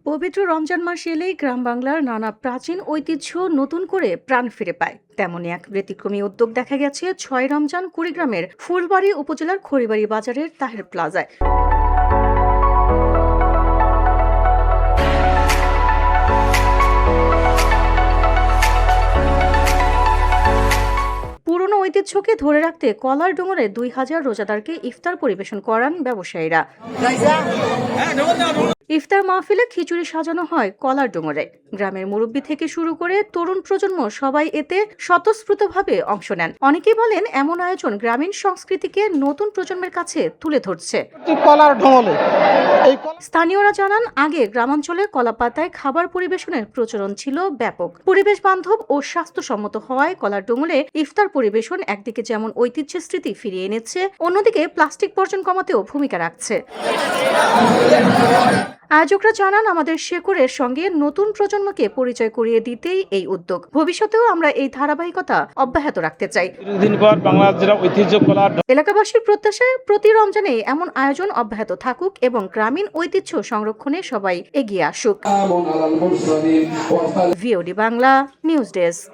পবিত্র রমজান মাস এলেই গ্রাম বাংলার নানা প্রাচীন ঐতিহ্য নতুন করে প্রাণ ফিরে পায়। তেমনই এক ব্যতিক্রমী উদ্যোগ দেখা গেছে ৬ রমজান কুড়িগ্রামের ফুলবাড়ী উপজেলার খড়িবাড়ি বাজারের তাহের প্লাজায়। পুরনো ঐতিহ্যকে ধরে রাখতে কলার ডোঙরে ২,০০০ রোজাদারকে ইফতার পরিবেশন করান ব্যবসায়ীরা। ইফতার মাহফিলে খিচুড়ি সাজানো হয় কলার ডোঙরে। গ্রামের মুরব্বী থেকে শুরু করে তরুণ প্রজন্ম সবাই এতে স্বতঃস্ফূর্তভাবে অংশ নেন। অনেকেই বলেন, এমন আয়োজন গ্রামীণ সংস্কৃতিকে নতুন প্রজন্মের কাছে তুলে ধরছে। স্থানীয়রা জানান, আগে গ্রামাঞ্চলে কলাপাতায় খাবার পরিবেশনের প্রচলন ছিল ব্যাপক। পরিবেশ বান্ধব ও স্বাস্থ্যসম্মত হওয়ায় কলার ডোঙরে ইফতার পরিবেশন একদিকে যেমন ঐতিহ্যের স্মৃতি ফিরিয়ে এনেছে, অন্যদিকে প্লাস্টিক বর্জন কমাতেও ভূমিকা রাখছে। আয়োজকরা জানান, আমাদের শেকড়ের সঙ্গে নতুন প্রজন্মকে পরিচয় করিয়ে দিতেই এই উদ্যোগ। ভবিষ্যতেও আমরা এই ধারাবাহিকতা অব্যাহত রাখতে চাই। এলাকাবাসীর প্রত্যাশায় প্রতি রমজানে এমন আয়োজন অব্যাহত থাকুক এবং গ্রামীণ ঐতিহ্য সংরক্ষণে সবাই এগিয়ে আসুক। VOD Bangla news desk.